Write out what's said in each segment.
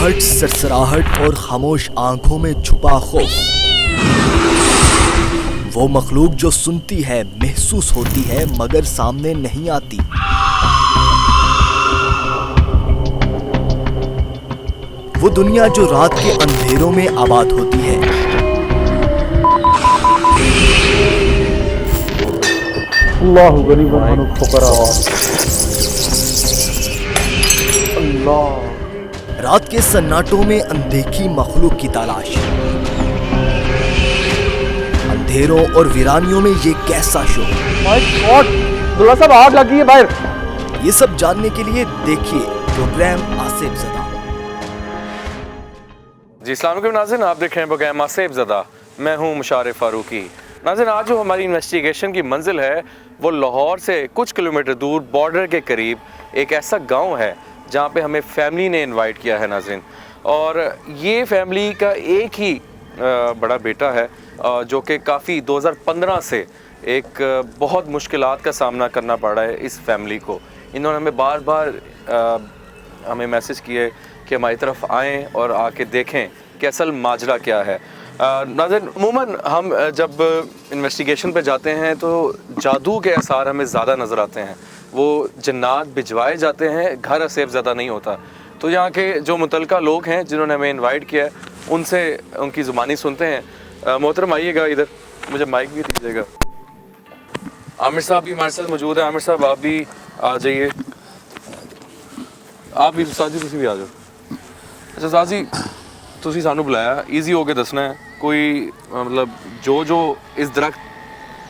आहट, सरसराहट और खामोश आंखों में छुपा खौफ। वो मखलूक जो सुनती है, महसूस होती है, मगर सामने नहीं आती। वो दुनिया जो रात के अंधेरों में आबाद होती है। अल्लाहु गरीबन फुकरा। अल्लाह। रात के सन्नाटों में अनदेखी मखलूक की तलाश, अंधेरों और वीरानियों में ये कैसा शो। दुल्ला साहब आग लगी है बाहर। ये सब जानने के लिए देखिए प्रोग्राम आसिफ ज़दा। जी अस्सलाम वालेकुम नाज़रीन, आप देख रहे हैं प्रोग्राम आसिफ ज़दा। मैं हूं मुशारिफ फारूकी। नाज़रीन, आज जो हमारी इन्वेस्टिगेशन की मंजिल है वो लाहौर से कुछ किलोमीटर दूर बॉर्डर के करीब एक ऐसा गांव है जहां पे हमें फैमिली ने इनवाइट किया है नाज़रीन। और ये फैमिली का एक ही बड़ा बेटा है जो कि काफ़ी 2015 से एक बहुत मुश्किलात का सामना करना पड़ रहा है इस फैमिली को। इन्होंने हमें बार बार हमें मैसेज किए कि हमारी तरफ आएँ और आके देखें कि असल माजरा क्या है। नाज़रीन, अमूमन हम जब इन्वेस्टिगेशन पे जाते हैं तो जादू के आसार हमें ज़्यादा नज़र आते हैं। वो जन्नात भिजवाए जाते हैं, घर आसिफ ज़दा नहीं होता। तो यहाँ के जो मुतलका लोग हैं जिन्होंने हमें इनवाइट किया है उनसे उनकी ज़ुबानी सुनते हैं। मोहतरम आइएगा इधर, मुझे माइक भी दीजिएगा। आमिर साहब भी हमारे साथ मौजूद है। आमिर साहब आप भी आ जाइए। आप भी साजी, तुम भी आ जाओ। अच्छा साजी, तुसी सानू बुलाया, ईजी हो के दसना है कोई मतलब जो इस दरख्त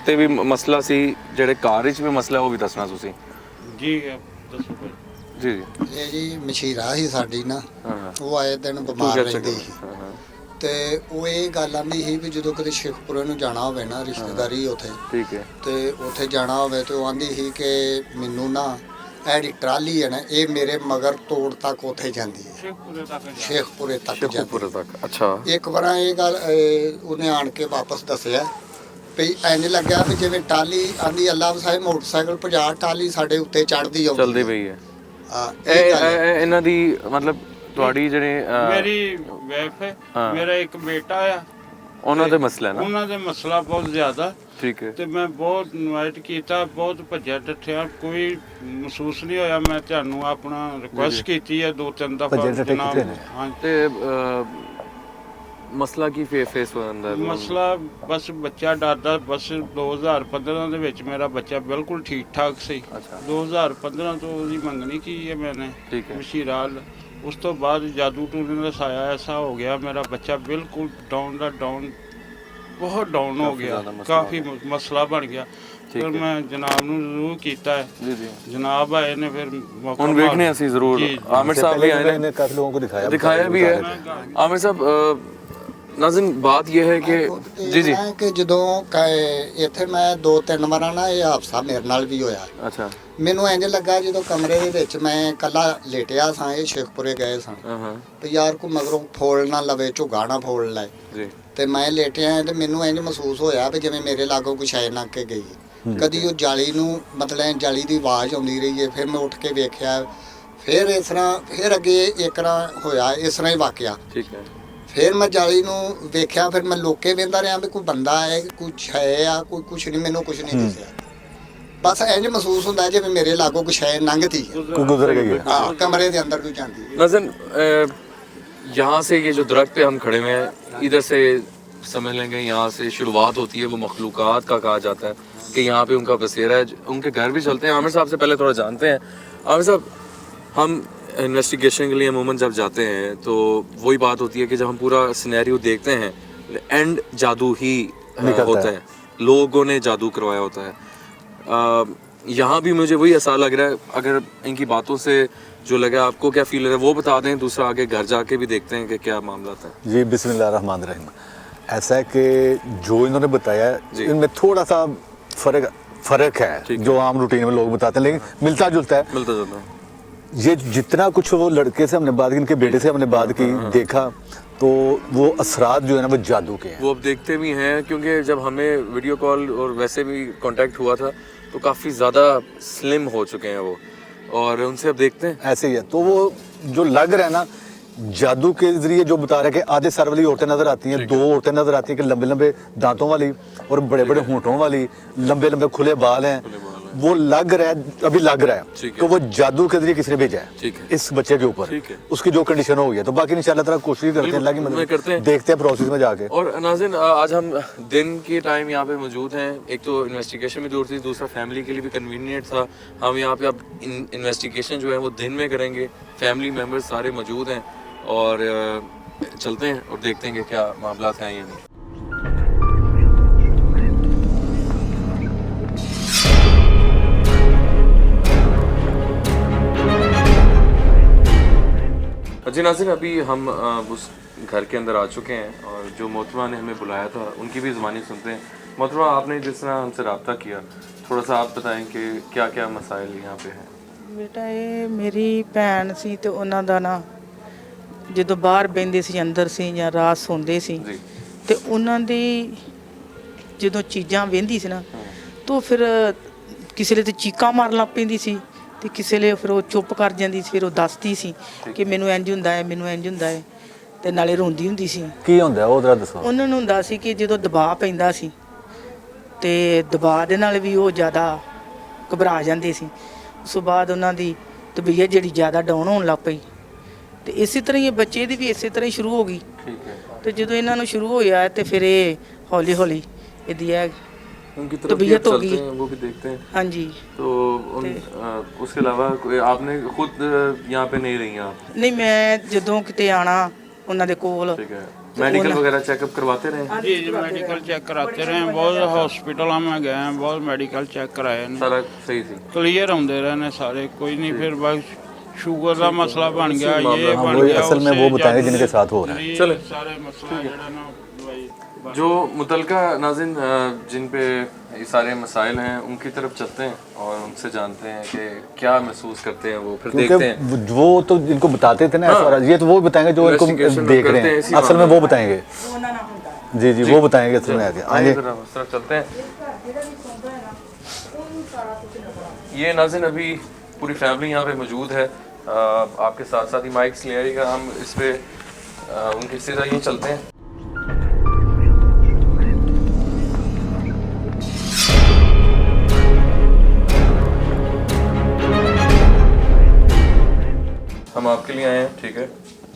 ते भी मसला सी, जेड़े कार विच भी मसला है वो भी दसना तुसी। जी दसो भाई। जी ਇਹ ਜੀ ਮਸ਼ੀਰਾ ਸੀ ਸਾਡੀ ਨਾ, हाँ ਉਹ ਆਏ ਦਿਨ तू ਬਿਮਾਰ क्या ਰਹਿੰਦੀ ਸੀ ਤੇ ਉਹ ਇਹ ਗੱਲ ਆਂਦੀ ਸੀ ਵੀ ਜਦੋਂ ਕਦੇ ਸ਼ੇਖਪੁਰੇ ਨੂੰ ਜਾਣਾ ਹੋਵੇ ਨਾ, ਰਿਸ਼ਤੇਦਾਰੀ ਉੱਥੇ, ठीक है। ਤੇ ਉੱਥੇ ਜਾਣਾ ਹੋਵੇ ਤੇ ਉਹ ਆਂਦੀ ਸੀ ਕਿ ਮੈਨੂੰ ਨਾ ਇਹ ਜਿਹੜੀ ਟਰਾਲੀ ਹੈ ਨਾ, ਇਹ ਮੇਰੇ ਮਗਰ ਤੋੜ ਤੱਕ ਉੱਥੇ ਜਾਂਦੀ ਹੈ, शेखपुरे तक जा। ਸ਼ੇਖਪੁਰੇ ਤੱਕ शेखपुरे ਜਾਂਦੀ तक। अच्छा। ਇੱਕ ਵਾਰ ਇਹ ਗੱਲ ਉਹਨੇ ਆਣ ਕੇ ਵਾਪਸ ਦੱਸਿਆ ਵੀ ਇੰਜ ਲੱਗਿਆ ਵੀ ਜਿਵੇਂ ਟਾਲੀ ਆਂਦੀ ਅੱਲਾ ਵਸਾਏ ਮੋਟਰਸਾਈਕਲ 50 ਟਾਲੀ ਸਾਡੇ ਉੱਤੇ ਚੜਦੀ ਆਉਂਦੀ चलदी पई है। ਹਾਂ ਇਹ ਗੱਲ ਹੈ। ਇਹਨਾਂ ਦੀ ਮਤਲਬ ਤੁਹਾਡੀ ਜਿਹੜੇ मेरी वाइफ है, हाँ। मेरा एक बेटा है। ਉਹਨਾਂ ਦੇ ਮਸਲਾ ਹੈ ਨਾ। ਉਹਨਾਂ ਦੇ ਮਸਲਾ ਬਹੁਤ ਜ਼ਿਆਦਾ ਠੀਕ ਹੈ। ਤੇ ਮੈਂ ਬਹੁਤ ਇਨਵਾਈਟ ਕੀਤਾ, ਬਹੁਤ ਭੱਜਿਆ ਡੱਠਿਆ, ਕੋਈ ਮਹਿਸੂਸ ਨਹੀਂ ਹੋਇਆ। ਮੈਂ ਤੁਹਾਨੂੰ ਆਪਣਾ ਰਿਕੁਐਸਟ ਕੀਤੀ ਹੈ 2-3 ਦਫਾ ਜਨਾਬ। ਹਾਂ ਤੇ ਮਸਲਾ ਕੀ ਫੇਸ ਹੁੰਦਾ ਹੈ? ਮਸਲਾ ਬਸ ਬੱਚਾ ਡਰਦਾ। ਬਸ 2015 ਦੇ ਵਿੱਚ ਮੇਰਾ ਬੱਚਾ ਬਿਲਕੁਲ ਠੀਕ ਠਾਕ ਸੀ। ਅੱਛਾ। 2015 ਤੋਂ ਉਹਦੀ ਮੰਗਣੀ ਕੀ ਹੈ ਮੈਨੇ ਠੀਕ ਹੈ। ਮਸ਼ੀਰਾਲ। ਉਸ ਤੋਂ ਬਾਅਦ ਜਾਦੂ ਟੂਣੇ ਦਾ ਸਾਇਆ ਐਸਾ ਹੋ ਗਿਆ, ਮੇਰਾ ਬੱਚਾ ਬਿਲਕੁਲ ਡਾਊਨ ਦਾ ਡਾਊਨ, ਬਹੁਤ ਡਾਊਨ ਹੋ ਕਾਫੀ ਗਿਆ, ਜ਼ਿਆਦਾ ਮਸਲਾ ਕਾਫੀ ਮਸਲਾ ਬਣ ਗਿਆ। ਫਿਰ ਮੈਂ ਜਨਾਬ ਨੂੰ ਜ਼ਰੂਰ ਕੀਤਾ ਹੈ। ਜੀ ਜੀ। ਜਨਾਬ ਆਏ ਨੇ ਫਿਰ ਮੌਕਾ ਹੁਣ ਵੇਖਨੇ ਅਸੀਂ ਜ਼ਰੂਰ। ਜੀ, ਜੀ। आमिर साहब भी आए ने, काफी लोगों को दिखाया भी है। आमिर साहब, नाज़रीन बात यह है कि जी जी ਇਹ ਕਿ ਜਦੋਂ ਇੱਥੇ ਮੈਂ 2-3 ਵਾਰਾਂ ਨਾ ਇਹ ਹਾਦਸਾ ਮੇਰੇ ਨਾਲ ਵੀ ਹੋਇਆ। अच्छा। ਮੈਨੂੰ ਇੰਜ ਲੱਗਾ ਜਦੋਂ ਕਮਰੇ ਦੇ ਵਿੱਚ ਮੈਂ ਇਕੱਲਾ ਲੇਟਿਆ ਸਾਂ, ਇਹ ਸ਼ੇਖਪੁਰੇ ਗਏ ਸਨ, हाँ ਤੇ ਯਾਰ ਕੋ ਮਗਰੋਂ ਫੋਲ ਨਾ ਲਵੇ, ਝੁਗਾ ਨਾ ਫੋਲ ਲੈ, जी। ਤੇ ਮੈਂ ਲੇਟਿਆ ਤੇ ਮੈਨੂੰ ਇੰਜ ਮਹਿਸੂਸ ਹੋਇਆ ਵੀ ਜਿਵੇਂ ਮੇਰੇ ਲਾਗੋਂ ਕੁਛ ਐ ਲੰਘ ਕੇ ਗਈ। ਕਦੀ ਉਹ ਜਾਲੀ ਨੂੰ ਮਤਲਬ ਜਾਲੀ ਦੀ ਆਵਾਜ਼ ਆਉਂਦੀ ਰਹੀ ਹੈ। ਫਿਰ ਮੈਂ ਉੱਠ ਕੇ ਵੇਖਿਆ, ਫਿਰ ਇਸ ਤਰ੍ਹਾਂ, ਫਿਰ ਅੱਗੇ ਇੱਕ ਤਰ੍ਹਾਂ ਹੋਇਆ, ਇਸ ਤਰ੍ਹਾਂ ਹੀ ਵਾਕਿਆ। ठीक है। ਫਿਰ ਮੈਂ ਜਾਲੀ ਨੂੰ ਵੇਖਿਆ, ਫਿਰ ਮੈਂ ਲੋਕੇ ਵੇਂਦਾ ਰਿਹਾ ਵੀ ਕੋਈ ਬੰਦਾ ਹੈ, ਕੁਛ ਹੈ ਆ, ਕੋਈ ਕੁਛ ਨਹੀਂ, ਮੈਨੂੰ ਕੁਛ ਨਹੀਂ ਦਿਸਿਆ। ਬਸ ਇੰਜ ਮਹਿਸੂਸ ਹੁੰਦਾ ਜਿਵੇਂ ਮੇਰੇ ਲਾਗੋਂ ਕੁਛ ਹੈ ਲੰਘਦੀ ਹੈ। कोई गुजर गई है। ਹਾਂ, ਕਮਰੇ ਦੇ ਅੰਦਰ ਕੋਈ ਜਾਂਦੀ ਹੈ। नाज़रीन, यहाँ से ये जो दरख्त पे हम खड़े हुए हैं, इधर से समझ लेंगे यहाँ से शुरुआत होती है वो मखलूक़ात का कहा जाता है कि यहाँ पे उनका बसेरा है। उनके घर भी चलते हैं। आमिर साहब से पहले थोड़ा जानते हैं। आमिर साहब, हम इन्वेस्टिगेशन के लिए अमूमन जब जाते हैं तो वही बात होती है कि जब हम पूरा सिनेरियो देखते हैं, एंड जादू ही होता है, लोगों ने जादू करवाया होता है। यहाँ भी मुझे वही ऐसा लग रहा है। अगर इनकी बातों से जो लगा, आपको क्या फील है वो बता दें, दूसरा आगे घर जाके भी देखते हैं कि क्या मामला था। जी बिस्मिल्लाहिर्रहमानिर्रहीम। ऐसा है कि जो इन्होंने बताया जी। इनमें थोड़ा सा फर्क है जो आम रूटीन में लोग बताते हैं, लेकिन मिलता जुलता है। मिलता जुलता है। ये जितना कुछ वो लड़के से हमने बात की, इनके बेटे से हमने बात की, देखा तो वो असरात जो है ना वो जादू के हैं। वो अब देखते भी हैं क्योंकि जब हमें वीडियो कॉल और वैसे भी कांटेक्ट हुआ था तो काफ़ी ज़्यादा स्लिम हो चुके हैं वो, और उनसे अब देखते हैं। ऐसे ही है। तो वो जो लग रहा है ना जादू के जरिए जो बता रहे हैं कि आधे सर वाली औरतें नजर आती हैं, 2 औरतें नजर आती हैं कि लंबे लंबे दांतों वाली और बड़े बड़े होंठों वाली, लंबे लंबे खुले बाल हैं, वो लग रहा है, अभी लग रहा है ठीक है। कि वो जादू के जरिए किसी ने भेजा ठीक है है। इस बच्चे के ऊपर, ठीक है। उसकी जो कंडीशन हो गई है। तो बाकी इंशाल्लाह ताला कोशिश करते हैं, अल्लाह की बिल्कुल, करते हैं। मदद देखते हैं प्रोसेस में जाके। और नाज़रीन आज हम दिन के टाइम यहाँ पे मौजूद हैं। एक तो इन्वेस्टिगेशन भी दूर थी, दूसरा फैमिली के लिए भी कन्वीनियंट था। हम यहाँ पे अब इन्वेस्टिगेशन जो है वो दिन में करेंगे, फैमिली मेम्बर्स सारे मौजूद हैं और चलते हैं और देखते हैं कि क्या मामला हैं या नहीं। जी नाज़रीन, अभी हम उस घर के अंदर आ चुके हैं और जो मोहतरमा ने हमें बुलाया था उनकी भी ज़बानी सुनते हैं। मोहतरमा, आपने जिस तरह हमसे रब्ता किया, थोड़ा सा आप बताएं कि क्या क्या मसाइल यहाँ पे हैं। ਬੇਟਾ ਇਹ ਮੇਰੀ ਭੈਣ ਸੀ ਤੇ ਉਹਨਾਂ ਦਾ ਨਾ ਜਦੋਂ ਬਾਹਰ ਬੈੰਦੇ ਸੀ ਅੰਦਰ ਸੀ ਜਾਂ ਰਾਤ ਸੌਂਦੇ ਸੀ ਜੀ ਤੇ ਉਹਨਾਂ ਦੀ ਜਦੋਂ ਚੀਜ਼ਾਂ ਵਹਿੰਦੀ ਸੀ ਨਾ ਤਾਂ ਫਿਰ ਕਿਸੇ ਲਈ ਤੇ ਚੀਕਾਂ ਮਾਰਨ ਲੱਗ ਪੈਂਦੀ ਸੀ ਤੇ ਕਿਸੇ ਲਈ ਫਿਰ ਉਹ ਚੁੱਪ ਕਰ ਜਾਂਦੀ ਸੀ, ਫਿਰ ਉਹ ਦੱਸਦੀ ਸੀ ਕਿ ਮੈਨੂੰ ਇੰਜ ਹੁੰਦਾ ਹੈ, ਮੈਨੂੰ ਇੰਜ ਹੁੰਦਾ ਹੈ ਤੇ ਨਾਲੇ ਰੋਂਦੀ ਹੁੰਦੀ ਸੀ। ਕੀ ਹੁੰਦਾ ਉਹ ਜ਼ਰਾ ਦੱਸੋ। ਉਹਨਾਂ ਨੂੰ ਹੁੰਦਾ ਸੀ ਕਿ ਜਦੋਂ ਦਬਾਅ ਪੈਂਦਾ ਸੀ ਤੇ ਦਬਾਅ ਦੇ ਨਾਲ ਵੀ ਉਹ ਜ਼ਿਆਦਾ ਘਬਰਾ ਜਾਂਦੇ ਸੀ। ਉਸ ਤੋਂ ਬਾਅਦ ਉਹਨਾਂ ਦੀ ਤਬੀਅਤ ਜਿਹੜੀ ਜ਼ਿਆਦਾ ਡਾਊਨ ਹੋਣ ਲੱਗ ਪਈ ਤੇ ਇਸੇ ਤਰ੍ਹਾਂ ਹੀ ਇਹ ਬੱਚੇ ਦੀ ਵੀ ਇਸੇ ਤਰ੍ਹਾਂ ਹੀ ਸ਼ੁਰੂ ਹੋ ਗਈ। ठीक है। ਤੇ ਜਦੋਂ ਇਹਨਾਂ ਨੂੰ ਸ਼ੁਰੂ ਹੋਇਆ ਤੇ ਫਿਰ ਇਹ ਹੌਲੀ ਹੌਲੀ ਇਹਦੀ ਹੈ उनकी तरफ भी तबीयत अब हो चलते गई। हैं, वो भी देखते हैं। ਹਾਂਜੀ। तो उसके अलावा कोई आपने खुद यहाँ पे नहीं रही आप? ਨਹੀਂ ਮੈਂ ਜਦੋਂ ਕਿਤੇ ਆਣਾ ਉਹਨਾਂ ਦੇ ਕੋਲ ठीक है। मेडिकल वगैरह चेकअप करवाते रहे? जी जी मेडिकल चेक कराते रहे हैं, बहुत हॉस्पिटलों में गए हैं, बहुत मेडिकल चेक कराए हैं, सारा सही थी? क्लियर होंदे रहे ने सारे, कोई नहीं। फिर बस शुगर का मसला बन गया, ये हाँ, बन वही गया, असल में उससे वो बताएंगे जादू जिनके साथ हो रहा है। ये चले। सारे मसला जड़ा ना भाई बस। जो मुतलका नाज़रीन जिन पे ये सारे मसाइल हैं उनकी तरफ चलते हैं और उनसे जानते हैं कि क्या महसूस करते हैं वो, फिर देखते हैं। क्योंकि वो तो जिनको बताते थे ना, हाँ। ये तो वो बताएंगे जो इनको Investigation देख रहे करते हैं, हैं, इसी असल में मामले वो बताएंगे। ਉਹਨਾਂ ਨਾਲ ਹੁੰਦਾ जी जी वो बताएंगे असल में आगे। आइए आगे जरा उस तरफ चलते हैं। ਜਿਹੜਾ ਵੀ ਸੌਂਦਾ ਹੈ ਨਾ ਉਹਨੂੰ ਸਾਰਾ ਕੁਝ ਨਜ਼ਰ ये नाज़रीन अभी पूरी फैमिली यहाँ पे मौजूद है। आपके साथ साथ ही माइक्स ले आइएगा, हम इस पे उनके सीधा यहीं चलते हैं। हम आपके लिए आए हैं, ठीक है।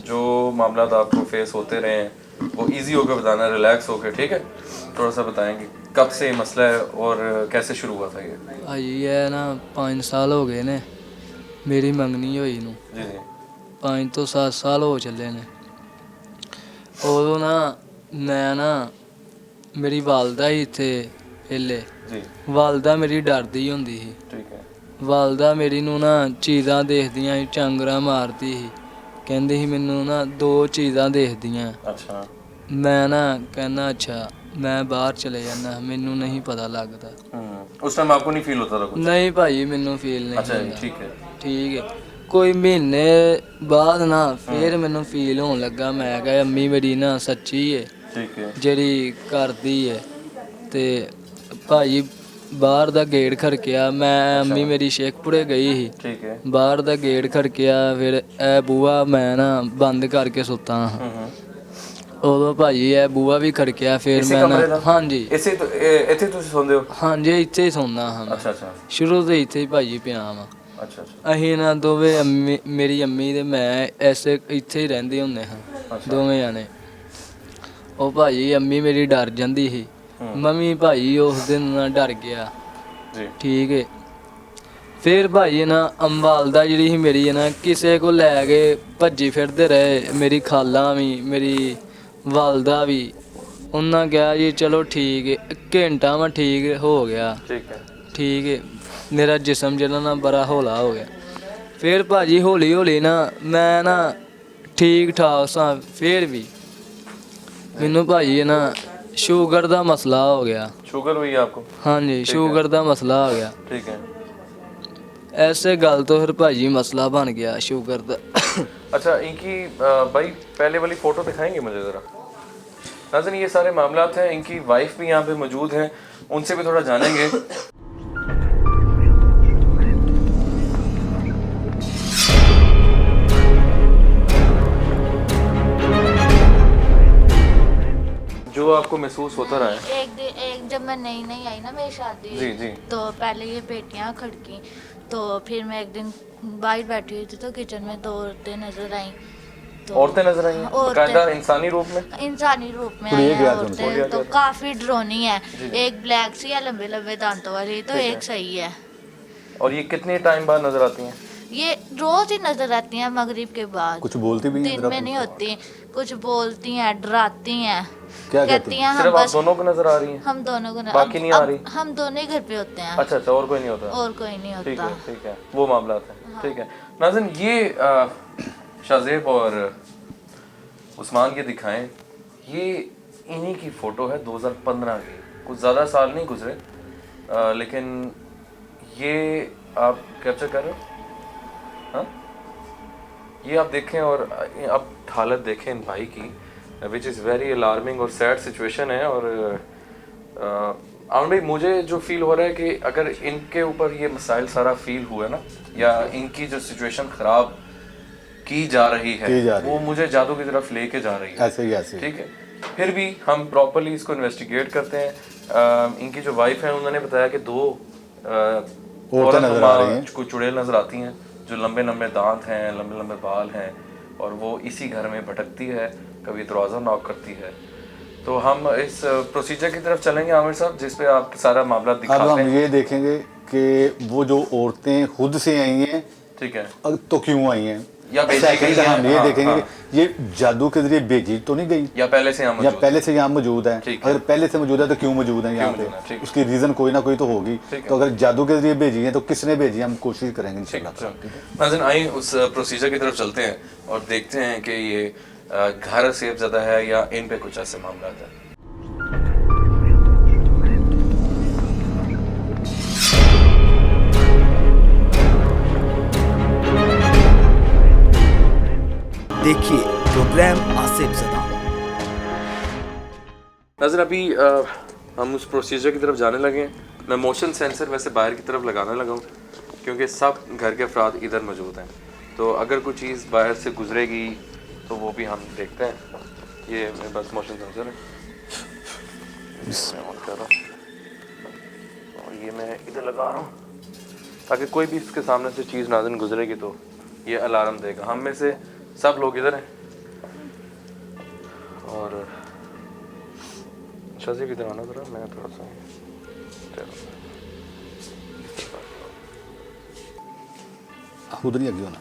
जो मामला आपको फेस होते रहे हैं वो इजी होकर बताना, रिलैक्स होकर, ठीक है। थोड़ा सा बताएंगे कब से ये मसला है और कैसे शुरू हुआ था ये? ਭਾਜੀ ਇਹ ਨਾ 5 ਸਾਲ ਹੋ ਗਏ ਨੇ ਮੇਰੀ ਮੰਗਣੀ ਹੋਈ ਨੂੰ। जी जी 5 ਤੋਂ 7 ਸਾਲ ਹੋ ਚੱਲੇ ਨੇ। ਉਦੋਂ ਨਾ ਮੈਂ ਨਾ ਮੇਰੀ ਵਾਲਦਾ ਹੀ ਇੱਥੇ ਪਹਿਲੇ जी ਵਾਲਦਾ ਮੇਰੀ ਡਰਦੀ ਹੁੰਦੀ ਸੀ। ठीक है। ਵਾਲਦਾ ਮੇਰੀ ਨੂੰ ਨਾ ਚੀਜ਼ਾਂ ਦੇਖਦੀਆਂ ਸੀ, ਝਾਂਗਰਾ ਮਾਰਦੀ ਸੀ, ਕਹਿੰਦੀ ਸੀ ਮੈਨੂੰ ਨਾ 2 ਚੀਜ਼ਾਂ ਦੇਖਦੀਆਂ। अच्छा ਮੈਂ ਨਾ ਕਹਿੰਦਾ ਅੱਛਾ ਮੈਂ ਬਾਹਰ ਚਲੇ ਜਾਂਦਾ, ਮੈਨੂੰ ਨਹੀਂ ਪਤਾ ਲੱਗਦਾ। उस टाइम आपको नहीं फील होता था कुछ? ਨਹੀਂ ਭਾਈ ਮੈਨੂੰ ਫੀਲ ਨਹੀਂ अच्छा जी, ਹੁੰਦਾ। ठीक है। ਠੀਕ ਹੈ। ਕੋਈ ਮਹੀਨੇ ਬਾਅਦ ਨਾ ਫਿਰ ਮੈਨੂੰ ਫੀਲ ਹੋਣ ਲੱਗਾ, ਮੈਂ ਕਿਹਾ ਅੰਮੀ ਮੇਰੀ ਨਾ ਸੱਚੀ ਹੈ ठीक है। ਜਿਹੜੀ ਕਰਦੀ ਹੈ। ਤੇ ਭਾਈ ਬਾਹਰ ਦਾ ਗੇਟ ਖੜਕਿਆ, ਮੈਂ ਅੰਮੀ ਮੇਰੀ ਸ਼ੇਖਪੁਰੇ ਗਈ ਸੀ, ठीक है। ਬਾਹਰ ਦਾ ਗੇਟ ਖੜਕਿਆ, ਫਿਰ ਇਹ ਬੂਹਾ ਮੈਂ ਨਾ ਬੰਦ ਕਰਕੇ ਸੁੱਤਾ ਹਾਂ। ਉਦੋਂ ਭਾਈ ਇਹ ਬੂਹਾ ਵੀ ਖੜਕਿਆ, ਫਿਰ इसी ਮੈਂ कमरे ਨਾ दा? ਹਾਂਜੀ इसे तो इथे तुसी सोंदे हो? ਹਾਂਜੀ ਇੱਥੇ ਹੀ ਸੌਂਦਾ ਹਾਂ ਮੈਂ। अच्छा अच्छा ਸ਼ੁਰੂ ਤੋਂ ਇੱਥੇ ਹੀ ਭਾਈ ਪਿਆ ਵਾਂ। अच्छा अच्छा ਅਸੀਂ ਨਾ ਦੋਵੇਂ ਮੇਰੀ ਅੰਮੀ ਤੇ ਮੈਂ ਐਸੇ ਇੱਥੇ ਹੀ ਰਹਿੰਦੇ ਹੁੰਦੇ ਹਾਂ ਦੋਵੇਂ ਜਾਣੇ। ਉਹ ਭਾਈ ਅੰਮੀ ਮੇਰੀ ਡਰ ਜਾਂਦੀ ਸੀ, ਮੰਮੀ ਭਾਈ ਉਸ ਦਿਨ ਨਾ ਡਰ ਗਿਆ। जी ਠੀਕ ਹੈ। ਫਿਰ ਭਾਈ ਨਾ ਅੰਬਾਲਦਾ ਜਿਹੜੀ ਸੀ ਮੇਰੀ ਨਾ ਕਿਸੇ ਕੋ ਲੈ ਕੇ ਭੱਜੀ ਫਿਰਦੇ ਰਹੇ, ਮੇਰੀ ਖਾਲਾ ਵੀ ਮੇਰੀ ਵਾਲਦਾ ਵੀ। ਉਹਨਾਂ ਕਿਹਾ ਜੀ ਚਲੋ ਠੀਕ ਹੈ, ਘੰਟਾ ਮੈਂ ਠੀਕ ਹੋ ਗਿਆ। ठीक है। ਠੀਕ ਹੈ। ਮੇਰਾ ਜਿਸਮ ਜਿਹੜਾ ਨਾ ਬੜਾ ਹੌਲਾ ਹੋ ਗਿਆ। ਫਿਰ ਭਾਜੀ ਹੌਲੀ ਹੌਲੀ ਨਾ ਮੈਂ ਨਾ ਠੀਕ ਠਾਕ ਸਾਂ, ਫਿਰ ਵੀ ਮੈਨੂੰ ਭਾਜੀ ਨਾ ਸ਼ੂਗਰ ਦਾ ਮਸਲਾ ਹੋ ਗਿਆ। शुगर हुई आपको? ਹਾਂਜੀ ਸ਼ੂਗਰ ਦਾ ਮਸਲਾ ਹੋ ਗਿਆ। ठीक है। ਐਸੇ ਗੱਲ ਤੋਂ ਫਿਰ ਭਾਜੀ ਮਸਲਾ ਬਣ ਗਿਆ ਸ਼ੂਗਰ ਦਾ। अच्छा इनकी भाई पहले वाली फोटो दिखाएंगे मुझे ज़रा? नाज़रीन ये सारे मामलात हैं, इनकी वाइफ भी यहाँ पे मौजूद हैं, उनसे भी थोड़ा जानेंगे। आपको महसूस होता रहा है? एक जब मैं नई नई आई ना मेरी शादी, जी, जी। तो पहले ये पेटियां खड़की, तो फिर मैं एक दिन बाहर बैठी हुई थी तो किचन में 2 औरतें नजर आई। तो औरतें नजर आई हैं? बकायदा इंसानी रूप में? इंसानी रूप में तो ये आई क्या हैं है तुमको? औरतें, तो काफी डरोनी है। एक ब्लैक सी है लंबे लंबे दांतों वाली, तो एक सही है। और ये कितने टाइम बाद नजर आती हैं? ये रोज ही नजर आती हैं मगरिब के बाद। कुछ बोलती भी हैं दिन जरा में पूछो। नहीं होती, कुछ बोलती हैं, डराती हैं। क्या कहती कहती हैं हम सिर्फ आप बस दोनों को नजर आ रही हैं? हम दोनों को बाकी नहीं आ रही? हम दोनों ही घर पे होते हैं। अच्छा अच्छा, और कोई नहीं होता? और कोई नहीं ठीक होता। है ठीक है, वो मामला है। ठीक है नाज़रीन, ये शाज़ेब और उस्मान के दिखाएं, ये इन्हीं की फ़ोटो है 2015 की। कुछ ज़्यादा साल नहीं गुजरे, लेकिन ये आप कैप्चर कर रहे हो? हाँ, ये आप देखें और अब हालत देखें इन भाई की, विच इज़ वेरी अलार्मिंग और सैड सिचुएशन है। और आउन भाई, मुझे जो फील हो रहा है कि अगर इनके ऊपर ये मसाइल सारा फील हुआ ना, या इनकी जो सिचुएशन ख़राब की जा रही है वो मुझे जादू की तरफ लेके जा रही है। ऐसे ही ऐसे। ठीक है, फिर भी हम प्रॉपर्ली इसको इन्वेस्टिगेट करते हैं। इनकी जो वाइफ है उन्होंने बताया कि 2 औरतें नजर आ रही हैं, कुछ चुड़ैल नजर आती हैं जो लंबे लंबे दांत हैं, लंबे लंबे बाल हैं, और वो इसी घर में भटकती है, कभी दरवाज़ा नॉक करती है। तो हम इस प्रोसीजर की तरफ चलेंगे आमिर साहब, जिस पे आप सारा मामला अब दिखाते हम हैं। ये देखेंगे कि वो जो औरतें खुद से आई हैं, ठीक है, तो क्यों आई हैं, या भेजी सेकंड गई हैं, हम ये हाँ, देखेंगे हाँ। कि ये जादू के जरिए भेजी तो नहीं गई, या पहले से यहाँ या मौजूद पहले से यहाँ मौजूद है। ठीक है। अगर पहले से मौजूद है तो क्यों मौजूद है यहाँ मौजूद है, ठीक पे, है। उसकी रीजन कोई ना कोई तो होगी। ठीक है। तो अगर जादू के जरिए भेजी है तो किसने भेजी है, हम कोशिश करेंगे इंशाल्लाह। नाज़रीन, आइए उस प्रोसीजर की तरफ चलते हैं और देखते हैं कि ये घर सेफज़दा है या इन पे कुछ ऐसे मामला है। देखिए प्रोग्राम आसिफ ज़दा। नाज़रीन, अभी हम उस प्रोसीजर की तरफ जाने लगे हैं। मैं मोशन सेंसर वैसे बाहर की तरफ लगाने लगा हूँ, क्योंकि सब घर के अफराद इधर मौजूद हैं, तो अगर कोई चीज़ बाहर से गुजरेगी तो वो भी हम देखते हैं। ये मेरे पास मोशन सेंसर है, मैं ऑन कर रहा हूँ और ये मैं इधर लगा रहा हूँ, ताकि कोई भी इसके सामने से चीज़ नाज़रीन गुजरेगी तो ये अलार्म देगा। हम में से सब लोग इधर हैं, और शाज़ेब इधर आना ज़रा, मैं थोड़ा सा उधर ही आगे होना।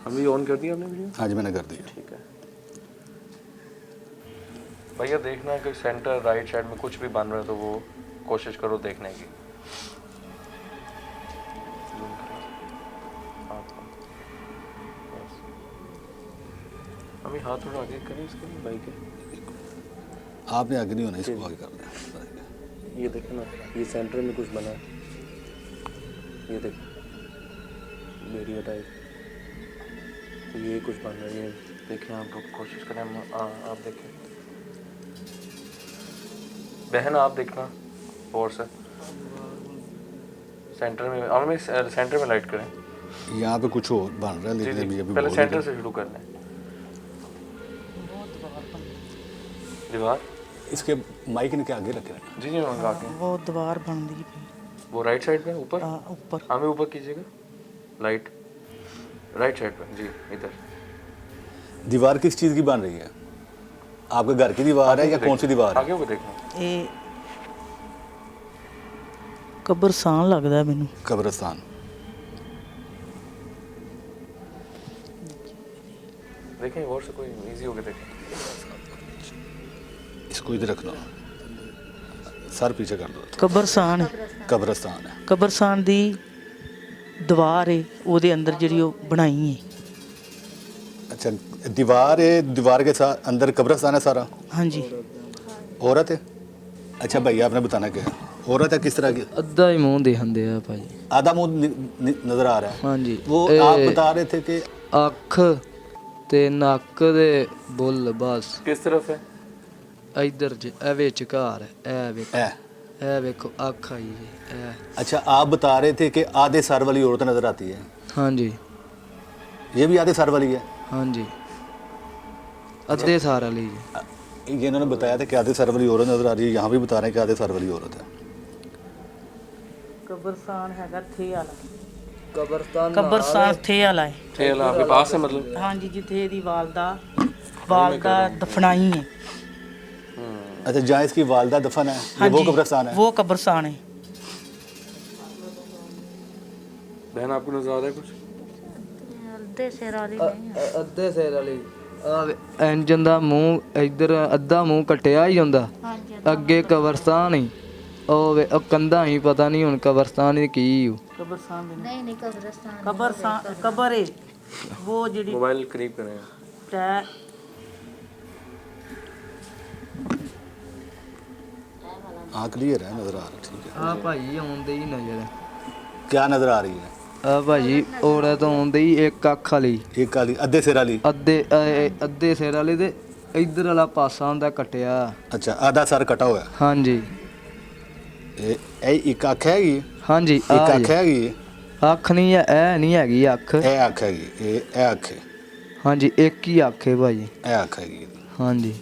अभी ऑन कर दिया आपने वीडियो? आज मैंने कर दिया। ठीक है भैया, देखना है कि सेंटर राइट साइड में कुछ भी बन रहा है तो वो कोशिश करो देखने की। अभी हाथ थोड़ा आगे करें इसके लिए भाई के। आपने आगे नहीं होना, इसको आगे करना। ये देखें ना, ये सेंटर में कुछ बना है, ये देख बेरिया टाइप, तो ये कुछ बन रहा है। ये देखें आप लोग, कोशिश करें आप देखें बहन, आप देखना और से सेंटर में, हमें सेंटर में लाइट करें। यहाँ पे कुछ और बन रहा है, जी, लेकिन जी, अभी पहले बोल सेंटर नहीं से शुरू करना है। दीवार इसके माइक इनके आगे रखे हैं। जी जी मंगा के वो दीवार बन रही थी वो राइट साइड पे ऊपर, ऊपर। हमें ऊपर कीजिएगा लाइट, राइट साइड पे जी, इधर। दीवार किस चीज़ की बन रही है? आपके घर की दीवार है या कौन सी दीवार है? आगे को देखना। ਇਹ ਕਬਰਸਤਾਨ ਲੱਗਦਾ ਮੈਨੂੰ। कब्रिस्तान। देखें और से कोई इजी होके देखें। इसको इधर रखना, सर पीछे कर दो। ਕਬਰਸਤਾਨ ਹੈ। कब्रिस्तान है। ਕਬਰਸਤਾਨ ਦੀ ਦੀਵਾਰ ਹੈ, ਉਹਦੇ ਅੰਦਰ ਜਿਹੜੀ ਉਹ ਬਣਾਈ ਹੈ। अच्छा, दीवार है, दीवार के साथ अंदर कब्रिस्तान है सारा। ਹਾਂਜੀ। औरत है? अच्छा भैया, आपने बताना क्या है? औरत है किस तरह की? ਅੱਧਾ ਹੀ ਮੂੰਹ ਦਿਖਾਉਂਦੇ ਆ ਭਾਜੀ। आधा मुंह नजर आ रहा है। ਹਾਂਜੀ। वो आप बता रहे थे कि ਅੱਖ ਤੇ ਨੱਕ ਦੇ ਬੁੱਲ ਬਸ किस तरफ है? ਇਧਰ ਜੇ ਇਹ ਵਿੱਚ ਘਰ ਹੈ, ਇਹ ਵੇਖੋ, है। ਇਹ ਵੇਖੋ ਅੱਖ ਆਈ ਜੀ ਇਹ। अच्छा, आप बता रहे थे कि आधे सर वाली औरत नजर आती है, ਹਾਂਜੀ ये भी आधे सर वाली है। ਹਾਂਜੀ ਅੱਧੇ ਸਾਰਾ ਲਈ ਜੀ। ये इन्होंने बताया था कि आधे सर वाली औरत नजर आ रही है, यहाँ भी बता रहे हैं कि आधे सर वाली औरत है। ਕਬਰਸਤਾਨ ਹੈਗਾ ਥੇ ਵਾਲਾ ਕਬਰਸਤਾਨ ਕਬਰਸਤਾਨ ਥੇ ਵਾਲਾ ਹੈ ठेला आपके पास है मतलब? ਹਾਂਜੀ ਜਿੱਥੇ ਇਹਦੀ ਵਾਲਦਾ ਦਫਨਾਈ है अच्छा, जहाँ इसकी वालदा दफन है ये वो कब्रिस्तान है? वो कब्रस्तान है। बहन आपको नजर आ रहा है कुछ? ਅੱਧੇ ਸਿਰ ਵਾਲੀ ਨਹੀਂ ਆ। ਅੱਧੇ ਸਿਰ ਵਾਲੀ ਇੰਜਨ ਦਾ ਮੂੰਹ ਇੱਧਰ ਅੱਧਾ ਮੂੰਹ ਕੱਟਿਆ ਹੀ ਹੁੰਦਾ, ਹਾਂਜੀ ਅੱਗੇ ਕਬਰਸਤਾਨ ਹੀ ਉਹ ਕੰਧਾਂ ਹੀ ਪਤਾ ਨਹੀਂ ਹੁਣ ਕਬਰਸਤਾਨ ਹੀ ਕੀ ਉਹ। कब्रस्तान में ਨਹੀਂ ਨਹੀਂ ਕਬਰਸਤਾਨ कब्रस्तान कब्र है वो जी मोबाइल करीब करें। हाँ क्लियर है, नजर आ रहा है, ठीक है। ਆ ਭਾਈ ਆਉਂਦੇ ਹੀ ਨਜ਼ਰ क्या नजर आ रही है? ਆ ਭਾਜੀ ਔਰਤ ਆਉਂਦੀ ਹੀ ਇੱਕ ਅੱਖ ਵਾਲੀ, एक काली अद्धे सिर वाली। ਅੱਧੇ ਸਿਰ ਵਾਲੀ ਤੇ ਇੱਧਰ ਵਾਲਾ ਪਾਸਾ ਹੁੰਦਾ ਕੱਟਿਆ। अच्छा, आधा सर कटा हुआ है। ਹਾਂਜੀ एक अख हैगी, ਹਾਂਜੀ एक अख हैगी, ਅੱਖ ਨਹੀਂ ਹੈ, ਇਹ ਨਹੀਂ ਹੈਗੀ ਅੱਖ। ए अख हैगी, ए अख है, ਹਾਂਜੀ ਇੱਕ ਹੀ ਅੱਖ ਹੈ ਭਾਜੀ। ए अख हैगी। ਹਾਂਜੀ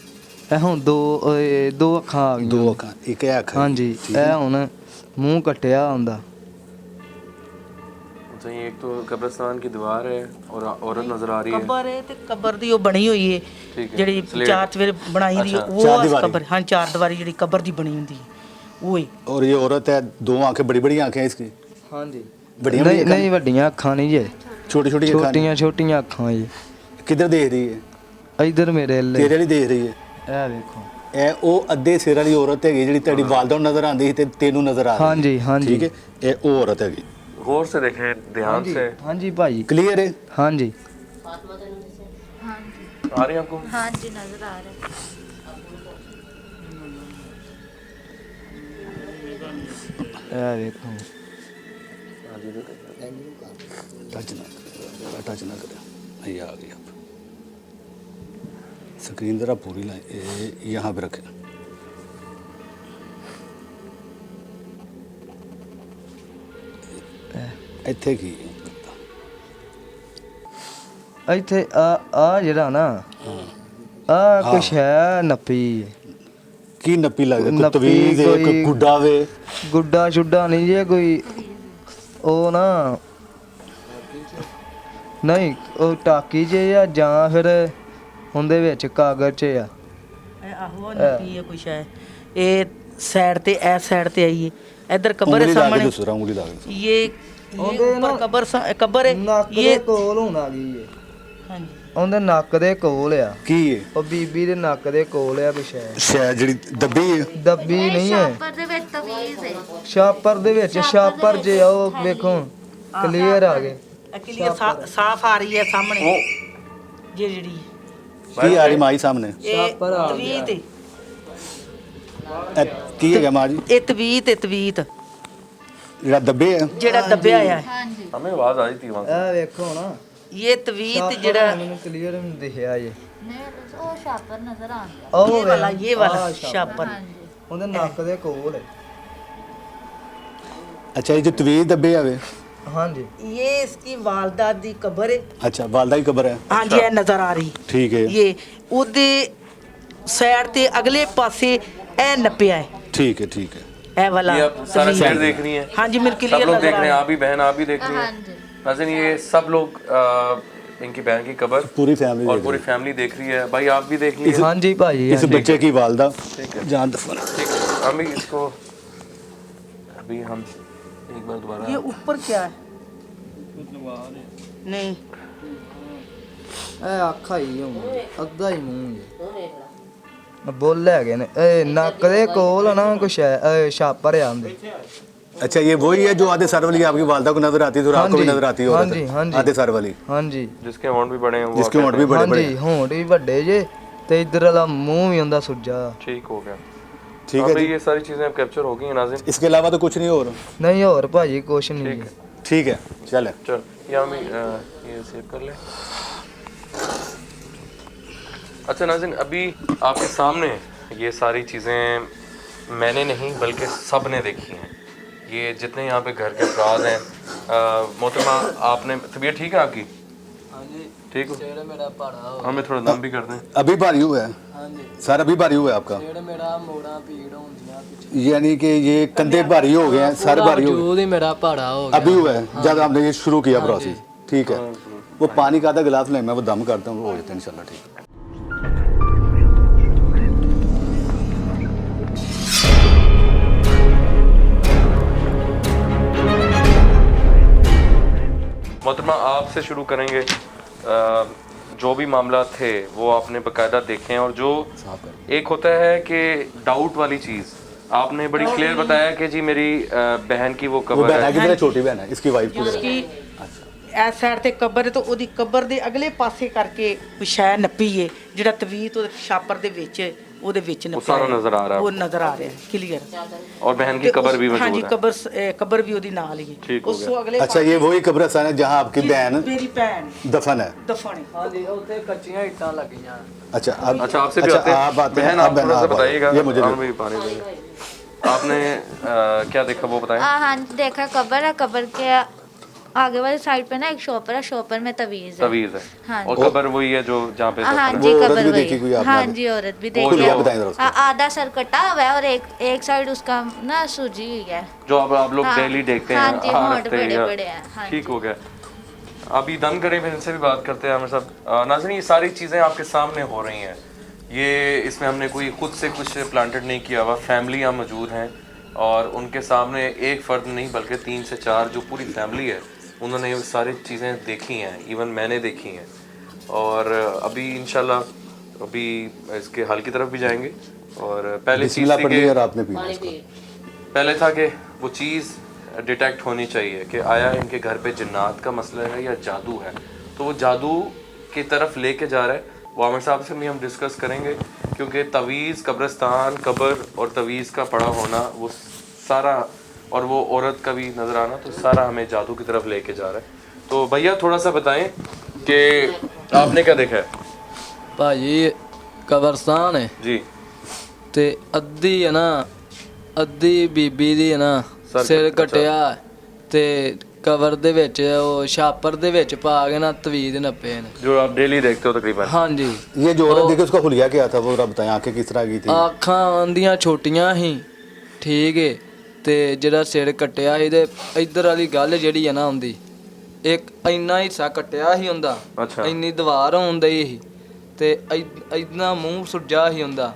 ਇਹ ਹੁਣ ਦੋ ਅੱਖਾਂ ਆ ਗਈਆਂ। दो अख, एक ए अख है। ਹਾਂਜੀ ਇਹ ਹੁਣ ਮੂੰਹ ਕੱਟਿਆ ਹੁੰਦਾ। तो ये एक तो कब्रिस्तान की दीवार है और औरत नजर आ रही है। कब्र है ते कब्र दी वो बनी हुई है ठीक है, ਜਿਹੜੀ slate। ਚਾਰ ਚਵੇਰੇ ਬਣਾਈ ਦੀ अच्छा, ਉਹ चार दीवारी। कब्र हाँ चार दीवारी ਜਿਹੜੀ कब्र ਦੀ बनी ਹੁੰਦੀ है वो ही। और ये औरत है, दो आंखें, बड़ी बड़ी आंखें हैं इसकी, ਹਾਂਜੀ बढ़िया ਨਹੀਂ ਨਹੀਂ ਵੱਡੀਆਂ ਅੱਖਾਂ ਨਹੀਂ ਜੇ, छोटी छोटी आंखें। ਛੋਟੀਆਂ ਛੋਟੀਆਂ ਅੱਖਾਂ ਜੀ। किधर देख रही है? ਇੱਧਰ ਮੇਰੇ ਵੱਲ तेरे वाली देख रही है। ਇਹ ਵੇਖੋ। ਇਹ ਉਹ ਅੱਧੇ ਸਿਰ ਵਾਲੀ ਔਰਤ ਹੈਗੀ ਜਿਹੜੀ ਤੁਹਾਡੀ ਵਾਲਦਾ ਨੂੰ ਨਜ਼ਰ ਆਉਂਦੀ ਸੀ ਤੇ ਤੈਨੂੰ ਨਜ਼ਰ ਆ ਰਹੀ ਹੈ। ਹਾਂਜੀ ਹਾਂਜੀ ਠੀਕ ਹੈ, ਇਹ ਉਹ ਔਰਤ ਹੈਗੀ। गौर से देखें, ध्यान से। ਹਾਂਜੀ ਭਾਜੀ ਕਲੀਅਰ ਹੈ? ਹਾਂਜੀ ਹਾਂਜੀ आ रही है आपको? ਹਾਂਜੀ ਨਜ਼ਰ ਆ ਰਿਹਾ। ਇਹ ਵੇਖੋ। टच ना करे, ये आ गई अब। स्क्रीन जरा पूरी लाए, यहाँ पे रखें। ਇੱਥੇ ਕੀ ਇੱਥੇ ਆ ਜਿਹੜਾ ਨਾ ਆ ਕੁਛ ਹੈ ਨੱਪੀ ਕੀ ਨੱਪੀ ਲੱਗਦਾ? ਕੋਈ ਨੱਪੀ, ਤਵੀਜ਼ ਹੈ, ਕੋਈ ਕੋਈ- ਗੁੱਡਾ ਵੇ? ਗੁੱਡਾ ਛੁੱਡਾ ਨਹੀਂ ਜੇ ਕੋਈ ਉਹ ਨਾ ਨਹੀਂ ਉਹ ਟਾਕੀ 'ਚ ਆ ਜਾਂ ਫਿਰ ਉਹਦੇ ਵਿੱਚ ਕਾਗਜ਼ 'ਚ ਆ। ਇਹ ਆਹੋ ਨਪੀ ਹੈ ਕੁਛ ਹੈ ਇਹ ਸਾਈਡ ਤੇ ਐ ਸਾਈਡ ਤੇ ਆਈਏ इधर कब्र है ਉਂਗਲੀ ਲਾ ਕੇ सामने ਦੱਸੋ, ਉਂਗਲੀ ਲਾ ਕੇ। ये ऊपर कब्र है ਨੱਕ ये ਦੇ ਕੋਲ ਹੋਣਾ ਗਈ ਏ, हाँ जी ਉਹਦੇ ਨੱਕ ਦੇ ਕੋਲ ਆ, ਕੀ ਹੈ? ਉਹ ਬੀਬੀ ਦੇ ਨੱਕ ਦੇ ਕੋਲ ਆ ਕੁਛ ਹੈ। ਸ਼ਾਇਦ ਜਿਹੜੀ ਦੱਬੀ ਹੈ। ਦੱਬੀ ਨਹੀਂ ਹੈ, ਛਾਪਰ ਦੇ ਵਿੱਚ ਤਵੀਜ਼ ਹੈ। ਛਾਪਰ ਦੇ ਵਿੱਚ ਛਾਪਰ ਜੇ ਆ ਉਹ ਵੇਖੋ ਕਲੀਅਰ ਆ ਗਏ। क्लियर साफ आ रही है सामने ये जड़ी ਕੀ ਆ ਰਹੀ ਮਾਈ ਸਾਹਮਣੇ? ਛਾਪਰ ਆ तवीत ਇਹ ਕੀ ਹੈਗਾ ਮਾਂ ਜੀ? ये तवीत ਜਿਹੜਾ ਦੱਬੇ ਹੈ? जेड़ा दबया आया है ਹਾਂਜੀ हमें आवाज आ रही थी वहां से। ਇਹ ਵੇਖੋ ਨਾ ये तवीत ਛਾਪਰ जेड़ा ਮੈਨੂੰ ਕਲੀਅਰ ਨਹੀਂ ਦਿਖਿਆ ਜੇ। ਨਹੀਂ ਉਹ ਛਾਪਰ ਨਜ਼ਰ ਆਉਂਦਾ। ਉਹ ये वाला ਵੇਖ, ये वाला ਆਹ शापर ਹਾਂਜੀ ਉਹਦੇ ਨੱਕ ਦੇ ਕੋਲ ਹੈ। ਅੱਛਾ, ਇਹ ਜੋ ਤਵੀਜ਼ ਦੱਬੇ ਆਵੇ। ਹਾਂਜੀ ये इसकी वालदा दी कब्र है ਅੱਛਾ, ਵਾਲਦਾ ਦੀ ਕਬਰ ਹੈ। हाँ जी ये नजर आ रही ਠੀਕ ਹੈ, ये ओदे साइड ते अगले पासे ए नपिया है ਠੀਕ ਹੈ, ਠੀਕ ਹੈ। ए वाला ये आप सारा तवीत। शहर देख रही हैं? हाँ जी मेरे सब क्लियर लोग नजर देख आ रहे हैं, रहा आप भी बहन आप भी देख रही हैं। ਹਾਂਜੀ नाज़रीन ये सब लोग इनकी बहन की कब्र पूरी फैमिली और देख पूरी फैमिली देख रही है। भाई आप भी देख लीजिए। ਹਾਂਜੀ ਭਾਜੀ इस ਹਾਂਜੀ। बच्चे की वालदा ठीक है, जान दफन। ठीक है। हम भी इसको अभी हम एक बार दोबारा ये ऊपर क्या है नहीं ਇਹ ਅੱਖਾਂ ਹੀ ਹੁਣ ਅੱਧਾ ਹੀ ਮੂੰਹ ਬੋਲ ਹੈਗੇ ਨੇ। ਇਹ ਨੱਕ ਦੇ ਕੋਲ ਨਾ ਕੁਛ ਹੈ, ਛਾਪਰ ਆਂਦੇ। अच्छा, ये वही है जो आधे सर वाली आपकी वालदा को नजर आती है, तो आपको भी हाँ जी, नजर आती है हाँ औरत, जी, हाँ जी। आधे सर वाली, ਹਾਂਜੀ जिसके होंठ भी बड़े हैं वो जिसके आप होंठ भी कहते बड़े बड़े ਹਾਂਜੀ ਹੋਂठ ਵੀ ਵੱਡੇ ਜੇ ਤੇ ਇੱਧਰ ਵਾਲਾ ਮੂੰਹ ਵੀ ਹੁੰਦਾ ਸੁੱਜਾ। हैं। ठीक हो गया। ठीक हाँ है भाई, जी। ये सारी चीजें अब कैप्चर हो गई हैं नाज़रीन। इसके अलावा तो कुछ नहीं और? ਨਹੀਂ ਹੋਰ ਭਾਜੀ ਕੁਛ ਨਹੀਂ ठीक ਜੀ। है, ठीक है, चले। चल ये हम ये सेव कर ले। अच्छा नाज़रीन, अभी आपके सामने ये सारी चीज़ें मैंने नहीं बल्कि सब ने देखी हैं। ये जितने यहाँ पे घर के अफराद हैं, मोहतरमा आपने तबीयत ठीक है आपकी? ਹਾਂਜੀ ठीक हो? ਜਿਹੜਾ ਮੇਰਾ ਪੜਾ हमें थोड़ा दम भी कर दें। अभी भारी हुआ है? ਹਾਂਜੀ सर अभी भारी हुआ है आपका, ਸਿਰ ਮੇਰਾ ਮੋੜਾਂ ਪੀੜ ਹੁੰਦੀਆਂ ਪਿੱਛੇ यानी कि ये कंधे भारी हो गए हैं, सर भारी हो गए, ਵਜੂਦ ਹੀ ਮੇਰਾ ਭਾਰਾ ਹੋ ਗਿਆ अभी हुआ है जब आपने ये शुरू किया प्रोसेस, ठीक है। वो पानी का आधा गिलास ले, मैं वो दम करता हूँ, वो हो जाता है इंशाल्लाह ठीक है। मोहतरमा आपसे शुरू करेंगे। जो भी मामला थे वो आपने बकायदा देखे हैं, और जो एक होता है कि डाउट वाली चीज़ आपने बड़ी क्लियर बताया कि जी मेरी बहन की वो वो कब्र बहन है है। कि मेरी छोटी बहन है, इसकी वाइफ की ਉਸकी ਇਸ ਸਾਈਡ ਤੇ ਕਬਰ ਹੈ ਤਾਂ ਉਹਦੀ ਕਬਰ ਦੇ ਅਗਲੇ ਪਾਸੇ ਕਰਕੇ ਵਿਛਾਇਆ ਨੱਪੀ ਏ, ਜਿਹੜਾ ਤਵੀਤ ਉਹਦੇ ਛਾਪਰ ਦੇ ਵਿੱਚ ਉਹਦੇ ਵਿੱਚ ਨੱਪਿਆ ਸਾਰਾ ਹੈ। ਨਜ਼ਰ ਆ ਰਿਹਾ। ਉਹ ਨਜ਼ਰ ਆ ਰਿਹਾ ਕਲੀਅਰ। और बहन की कब्र भी ਹਾਂਜੀ मौजूद है। ਕਬਰ ਵੀ ਉਹਦੀ ਨਾਲ ਹੀ ठीक ਹੈ। हो ਉਸ ਤੋਂ ਅਗਲੇ अच्छा, ये वही कब्रिस्तान है जहाँ आपकी बहन ਮੇਰੀ ਭੈਣ दफन है। ਦਫਨ ਹੈ। ਹਾਂਜੀ ਉੱਥੇ ਕੱਚੀਆਂ ਇੱਟਾਂ ਲੱਗੀਆਂ। अच्छा अब अच्छा आपसे भी आते हैं। आप आते हैं, बहन आप अब थोड़ा सा आप आए। बताइएगा। ये मुझे हम भी पानी देंगे। आपने क्या देखा वो बताएं। हाँ देखा कब्र है, कब्र के आगे वाली साइड पे ना एक शॉपर है, शॉपर में तवीज़ है। तवीज़ है। हाँ और कब्र वही है जो जहाँ पे हाँ दफन है। जी वो औरत कब्र भी वही देखी कोई है। आपने? हाँ जी औरत भी वो देखी जो- है। बताएं जरा उसको। आधा सर कटा हुआ है और एक साइड उसका ना सूजी हुई है। जो अब आप लोग हाँ। डेली देखते हैं। हाँ जी, होंठ रखते हैं, बड़े-बड़े हैं। हाँ ठीक हो गया। अभी दम करें, फिर इनसे भी बात करते हैं। आमिर साहब, नाज़रीन ये सारी चीज़ें आपके सामने हो रही हैं, ये इसमें हमने कोई खुद से कुछ प्लांटेड नहीं किया हुआ। फैमिली यहाँ मौजूद हैं और उनके सामने एक फ़र्द नहीं बल्कि 3 से 4 जो पूरी फैमिली है उन्होंने ये सारी चीज़ें देखी हैं, इवन मैंने देखी हैं। और अभी इंशाल्लाह अभी इसके हल की तरफ भी जाएंगे। और पहले चीज़ बिस्मिल्लाह थी पढ़ ली कि और आपने पी ली इसको। पहले था कि वो चीज़ डिटेक्ट होनी चाहिए कि आया इनके घर पे जिन्नात का मसला है या जादू है। तो वो जादू की तरफ लेके जा रहा है, वो आमिर साहब से भी हम डिस्कस करेंगे, क्योंकि तवीज़, कब्रिस्तान, कब्र और तवीज़ का पड़ा होना वो सारा, और वो औरत का भी नज़र आना, तो सारा हमें जादू की तरफ लेके जा रहा है। तो भैया थोड़ा सा बताएं कि आपने क्या देखा है। ਭਾਜੀ ਕਬਰਸਤਾਨ ਹੈ जी ਤੇ ਅੱਧੀ ਹੈ ਨਾ, ਅੱਧੀ ਬੀਬੀ ਦੀ ਹੈ ਨਾ ਸਰ ਸਿਰ ਕੱਟਿਆ। ਕਟਿਆ ਤੇ ਕਬਰ ਦੇ ਵਿੱਚ ਉਹ ਛਾਪਰ ਦੇ ਵਿੱਚ ਪਾ ਕੇ ਨਾ ਤਵੀਦ ਨੱਪੇ ਨੇ। जो आप डेली देखते हो तकरीबन। ਹਾਂਜੀ ये जो औरत देखी उसका हुलिया क्या था, वो बताएं, आंखें किस तरह की थी? ਅੱਖਾਂ ਆਂਦੀਆਂ ਛੋਟੀਆਂ ਸੀ, ਠੀਕ ਏ। ਤੇ ਜਿਹੜਾ ਸਿਰ ਕੱਟਿਆ ਸੀ ਤੇ ਇੱਧਰ ਵਾਲੀ ਗੱਲ ਜਿਹੜੀ ਹੈ ਨਾ ਹੁੰਦੀ, ਇੱਕ ਇੰਨਾ ਹਿੱਸਾ ਕੱਟਿਆ ਸੀ ਹੁੰਦਾ, ਅੱਛਾ। ਇੰਨੀ ਦੀਵਾਰ ਹੁੰਦੀ ਸੀ ਤੇ ਇੰਨਾ ਮੂੰਹ ਸੁੱਜਾ ਸੀ ਹੁੰਦਾ,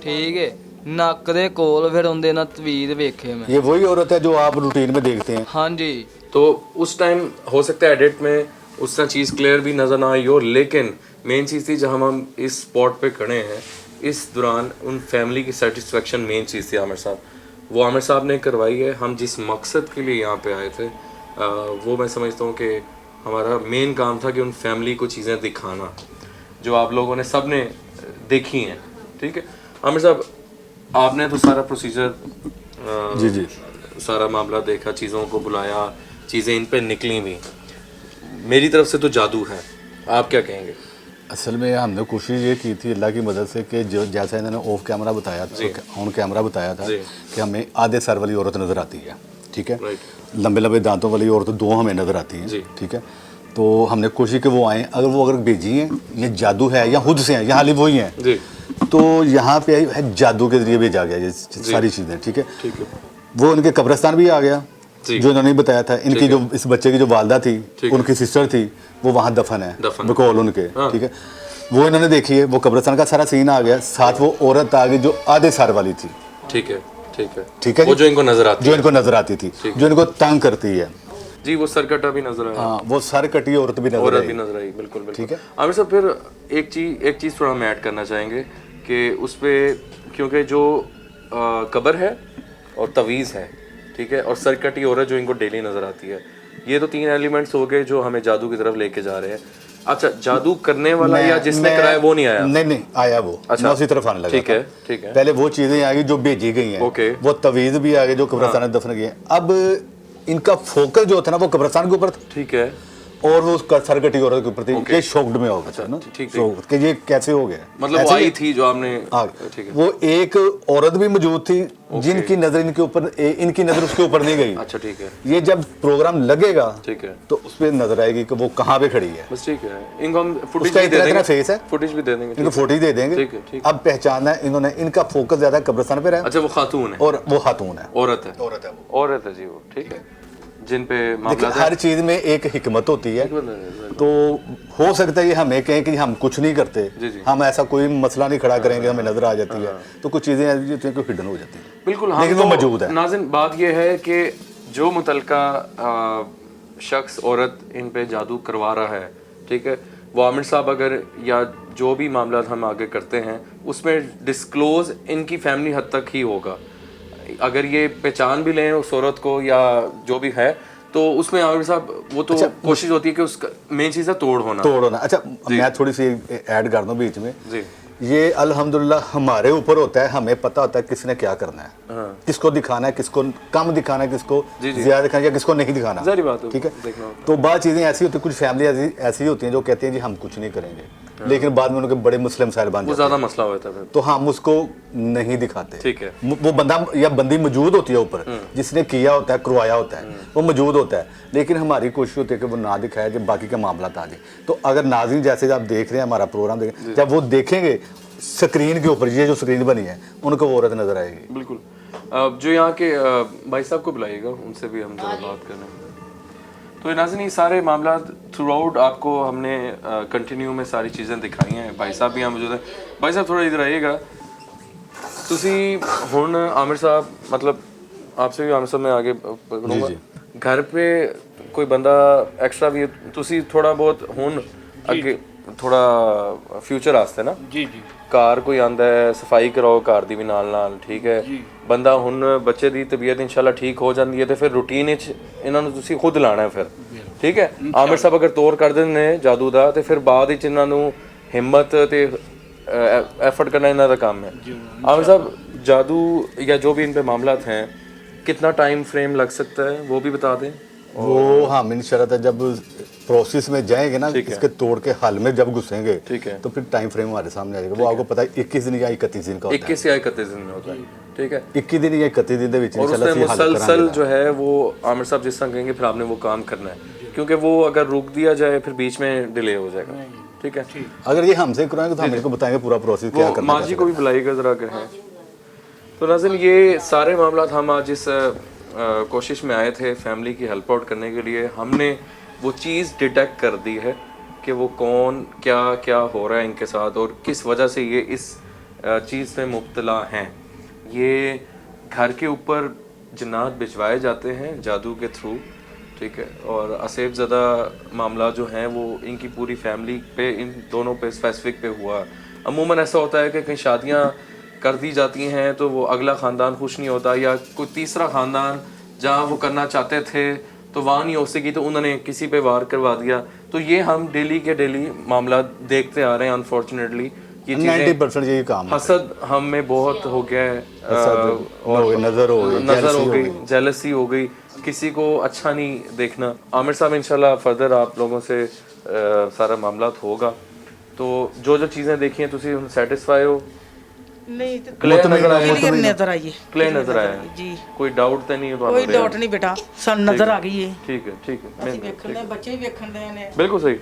ਠੀਕ ਏ। ਨੱਕ ਦੇ ਕੋਲ ਫਿਰ ਹੁੰਦੇ ਨਾ ਤਵੀਦ ਵੇਖੇ ਮੈਂ। ये वही औरत है जो आप रूटीन में देखते हैं। ਹਾਂਜੀ तो उस टाइम हो सकता है एडिट में उस तरह चीज़ क्लियर भी नज़र ना आई हो, लेकिन मेन चीज़ थी जहाँ हम इस स्पॉट पे खड़े हैं, इस दौरान उन फैमिली की सेटिस्फेक्शन मेन चीज़ थी आमिर साहब, वो आमिर साहब ने करवाई है। हम जिस मकसद के लिए यहाँ पे आए थे वो मैं समझता हूँ कि हमारा मेन काम था कि उन फैमिली को चीज़ें दिखाना जो आप लोगों ने सब ने देखी हैं। ठीक है आमिर साहब, आपने तो सारा प्रोसीजर जी जी सारा मामला देखा, चीज़ों को बुलाया, चीज़ें इन पे निकली भी। मेरी तरफ से तो जादू है, आप क्या कहेंगे। असल में हमने कोशिश ये की थी अल्लाह की मदद से कि जो जैसा इन्होंने ऑफ कैमरा बताया था, ऑन कैमरा बताया था जी। कि हमें आधे सर वाली औरत नज़र आती है, ठीक है। राइट। लंबे लंबे दांतों वाली औरत 2 हमें नज़र आती जी। हैं, ठीक है। तो हमने कोशिश कि वो आएँ, अगर भेजी हैं, ये जादू है या खुद से हैं, या हाली वही हैं, जी तो यहाँ पे है जादू के जरिए भेजा गया ये सारी चीज़ें, ठीक है। ठीक है। वो इनके कब्रिस्तान भी आ गया जी। जो इन्होंने बताया था। इनकी ठीक जो है। इस बच्चे की जो वालदा थी, ठीक है। उनकी सिस्टर थी, वो वहाँ दफन है, दफन। बकौल उनके, हाँ। ठीक है। वो इन्होंने देखी है, वो कब्रिस्तान का सारा सीन आ गया, साथ वो औरत आ गई जो आधे सर वाली थी, ठीक है। ठीक है। ठीक है वो जी? जो इनको नजर आती जो है। इनको नजर आती थी, ठीक है। जो इनको तंग करती है। जी वो सरकटा भी नजर आया, हाँ, वो सर कटी औरत भी नजर औरत भी आई। नजर आई, बिल्कुल बिल्कुल। ठीक है। आमिर साहब फिर एक चीज़ थोड़ा हम ऐड करना चाहेंगे कि उस पे, क्योंकि जो कब्र है और तवीज़ है, ठीक है, और सरकटी औरत जो इनको डेली नजर आती है, ये तो 3 एलिमेंट्स हो गए जो हमें जादू की तरफ लेके जा रहे हैं। अच्छा, जादू करने वाला या जिसने कराया वो नहीं आया। नहीं आया वो, अच्छा। मैं उसी तरफ आने लगा ठीक था। है, ठीक है। पहले वो चीजें आ गई जो भेजी गई हैं, ओके। वो तवीज़ भी आ गई जो कब्रिस्तान में दफन गई हैं। अब इनका फोकस जो था ना वो कब्रिस्तान के ऊपर था। ठीक है। और वो उसका सरगटी औरत के प्रति ये शॉक्ड में हो गया ना, ठीक, शॉक्ड कि ये कैसे हो गया। मतलब वो ऐसे आई ही- थी जो आपने, हाँ, ठीक है, वो एक औरत भी मौजूद थी जिनकी नजर इनके ऊपर, इनकी नजर उसके ऊपर नहीं गई। अच्छा ठीक है, ये जब प्रोग्राम लगेगा ठीक है, तो उस पर नजर आएगी कि वो कहाँ पे खड़ी है। बस ठीक है। इनको हम फुटेज उसका भी दे इतना देंगे, फेस है, फुटेज भी दे देंगे, इनको फोटो दे देंगे। ठीक है, ठीक। अब पहचानना है इन्होंने, इनका फोकस ज्यादा कब्रिस्तान पे रहा अच्छा वो खातून है, और वो खातून है, औरत है, औरत है वो। औरत है जी वो, ठीक है, जिन पे देखिए मामला हर चीज में एक हिकमत होती है, तो हो सकता है ये हमें कहें कि हम कुछ नहीं करते, जी, जी। हम ऐसा कोई मसला नहीं खड़ा करेंगे, हमें नजर आ जाती है, तो कुछ चीजें ऐसी होती हैं कि हिडन हो जाती है। बिल्कुल, लेकिन वो मौजूद है। नाज़िन बात यह है कि जो मुतलका शख्स औरत इन पे जादू करवा रहा है, ठीक है, वो आमिर साहब अगर या जो भी मामला हम आगे करते हैं उसमें डिस्क्लोज इनकी फैमिली हद तक ही होगा। अगर ये पहचान भी लें उस औरत को या जो भी है, तो उसमें आमिर साहब वो तो कोशिश होती है कि उसका मेन चीज़ है तोड़ होना। अच्छा मैं थोड़ी सी ऐड कर दूं बीच में जी, ये अल्हम्दुलिल्लाह हमारे ऊपर होता है, हमें पता होता है किसने क्या करना है, किसको दिखाना है, किसको कम दिखाना है, किसको ज्यादा दिखाना है या किसको नहीं दिखाना। जारी बात है, ठीक है, देखना होता है। तो बाद चीजें ऐसी होती है, कुछ फैमिली ऐसी होती हैं जो कहती हैं जी हम कुछ नहीं करेंगे, लेकिन बाद में उनके बड़े मुस्लिम साहिब बन वो जाते हैं, ज़्यादा मसला होता है फिर। तो हम उसको नहीं दिखाते। ठीक है, वो बंदा या बंदी मौजूद होती है ऊपर, जिसने किया होता है, करवाया होता है, वो मौजूद होता है, लेकिन हमारी कोशिश होती है कि वो ना दिखाए, जब बाकी का मामला आ जाए। तो अगर नाज़रीन जैसे आप देख रहे हैं हमारा प्रोग्राम देखें, जब वो देखेंगे स्क्रीन के ऊपर, ये जो स्क्रीन बनी है, उनको वो औरत नजर आएगी। बिल्कुल। जो यहाँ के भाई साहब को बुलाइएगा, उनसे भी हम जरा बात करें। तो नाज़रीन ये सारे मामला थ्रू आउट आपको हमने कंटिन्यू में सारी चीज़ें दिखाई हैं। भाई साहब भी यहाँ मौजूद हैं। भाई साहब थोड़ा इधर आइएगा। ਤੁਸੀਂ ਹੁਣ आमिर साहब, मतलब आपसे भी आमिर साहब मैं आगे करूँगा, घर पे कोई बंदा एक्स्ट्रा भी ਤੁਸੀਂ थोड़ा बहुत ਹੁਣ ਅੱਗੇ थोड़ा फ्यूचर ਆਸਤੇ ਨਾ ਜੀ ਜੀ ਘਰ ਕੋਈ ਆਂਦਾ ਹੈ, ਸਫਾਈ ਕਰਾਓ ਘਰ ਦੀ ਵੀ ਨਾਲ ਠੀਕ ਹੈ। ਬੰਦਾ ਹੁਣ ਬੱਚੇ ਦੀ ਤਬੀਅਤ ਇਨਸ਼ਾਅੱਲਾ ਠੀਕ ਹੋ ਜਾਂਦੀ ਹੈ ਤੇ ਫਿਰ ਰੂਟੀਨ ਵਿੱਚ ਇਹਨਾਂ ਨੂੰ ਤੁਸੀਂ ਖੁਦ ਲਾਣਾ ਹੈ ਫਿਰ, ਠੀਕ ਹੈ। ਆमिर ਸਾਹਿਬ ਅਗਰ ਤੋਰ ਕਰ ਦਿੰਦੇ ਨੇ ਜਾਦੂ ਦਾ ਤੇ ਫਿਰ ਬਾਅਦ ਵਿੱਚ ਇਹਨਾਂ ਨੂੰ ਹਿੰਮਤ ਤੇ एफर्ट करना इनका काम है। आमिर साहब जादू या जो भी इन पे मामलात हैं, कितना टाइम फ्रेम लग सकता है वो भी बता दें। वो हम इंशाल्लाह जब प्रोसेस में जाएंगे ना, इसके तोड़ के हल में जब घुसेंगे, ठीक है, तो फिर टाइम फ्रेम हमारे सामने आ जाएगा। वो आपको पता है 21 दिन या 31 दिन का होता है। 21 या 31 दिन में होता है, ठीक है, 21 दिन या 31 दिन ਦੇ ਵਿੱਚ और उसमें मुसलसल जो है वो आमिर साहब जिस तरह कहेंगे फिर आपने वो काम करना है, क्योंकि वो अगर रुक दिया जाए फिर बीच में डिले हो जाएगा, ठीक है। अगर ये हमसे कराएंगे तो हम इनको बताएंगे पूरा प्रोसेस क्या करना है। माँ जी को भी बुलाइएगा ज़रा अगर है तो। नाज़रीन ये सारे मामला हम आज इस कोशिश में आए थे फैमिली की हेल्प आउट करने के लिए। हमने वो चीज़ डिटेक्ट कर दी है कि वो कौन क्या क्या हो रहा है इनके साथ और किस वजह से ये इस चीज़ में मुब्तला हैं। ये घर के ऊपर जन्नात भिजवाए जाते हैं जादू के थ्रू, ठीक है। और असेब ज़दा मामला जो हैं वो इनकी पूरी फैमिली पे, इन दोनों पे स्पेसिफिक पे हुआ। अमूमन ऐसा होता है कि कहीं शादियाँ कर दी जाती हैं तो वो अगला ख़ानदान खुश नहीं होता, या कोई तीसरा ख़ानदान जहाँ वो करना चाहते थे तो वहाँ नहीं हो सकी तो उन्होंने किसी पे वार करवा दिया। तो ये हम डेली के डेली मामला देखते आ रहे हैं। अनफॉर्चुनेटली ये 90% यही काम है। हसद हम में बहुत हो गया है, और नज़र हो गई, जेलसी हो गई, किसी को अच्छा नहीं देखना। आमिर साहब इंशाल्लाह फर्दर आप लोगों से सारा मामला होगा। तो जो जो चीज़ें देखी हैं तुसी सेटिस्फाई हो? नहीं तो क्लियर नजर आया? क्लियर नजर आई है, क्लियर नजर आया जी, कोई डाउट तो नहीं है कोई डाउट नहीं बेटा, सन नजर आ गई है। ठीक है, ठीक है, ਅਸੀਂ ਵੇਖਣ ਦੇ ਬੱਚੇ ਵੀ ਵੇਖਣ ਦੇ ਨੇ। बिल्कुल सही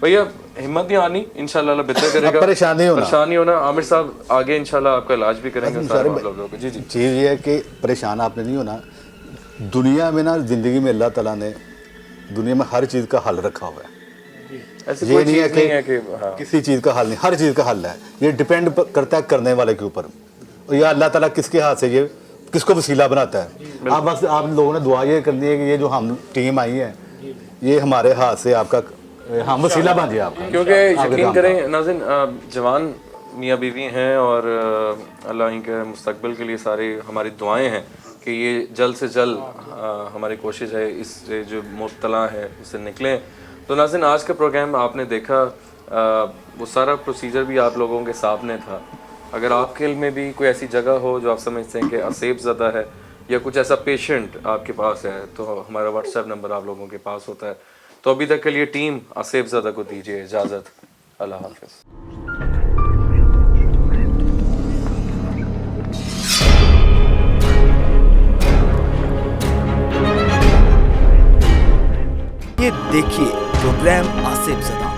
भैया, हिम्मत नहीं आनी, इंशाल्लाह अल्लाह बेहतर करेगा। परेशान नहीं होना। आमिर साहब आगे इंशाल्लाह आपका इलाज भी करेंगे सारे लोगों को। जी जी, चीज़ ये है कि परेशान आपने नहीं होना। दुनिया में ना, ज़िंदगी में अल्लाह ताला ने दुनिया में हर चीज़ का हल रखा हुआ है। ऐसी ये कोई नहीं चीज़ नहीं है कि हाँ, किसी चीज़ का हल नहीं, हर चीज़ का हल है। ये डिपेंड करता है करने वाले के ऊपर, और या अल्लाह ताला किसके हाथ से ये किसको वसीला बनाता है। आप बस आप लोगों ने दुआ ये करनी है कि ये जो हम टीम आई है ये हमारे हाथ से आपका हम वसीला बन जाए आपका। क्योंकि यकीन करें नाज़रीन, जवान मियाँ बीवी हैं और अल्लाह इनके मुस्तकबिल के लिए सारी हमारी दुआएं हैं कि ये जल्द से जल्द हमारी कोशिश है इससे जो मुब्तला है उससे निकलें। तो नाज़रीन आज का प्रोग्राम आपने देखा, वो सारा प्रोसीजर भी आप लोगों के सामने था। अगर आपके इल्म में भी कोई ऐसी जगह हो जो आप समझते हैं कि असेब ज़दा है या कुछ ऐसा पेशेंट आपके पास है, तो हमारा व्हाट्सएप नंबर आप लोगों के पास होता है। तो अभी तक के लिए टीम आसिफ ज़दा को दीजिए इजाज़त। अल्लाह हाफिज़। ये देखिए प्रोग्राम आसिफ ज़दा।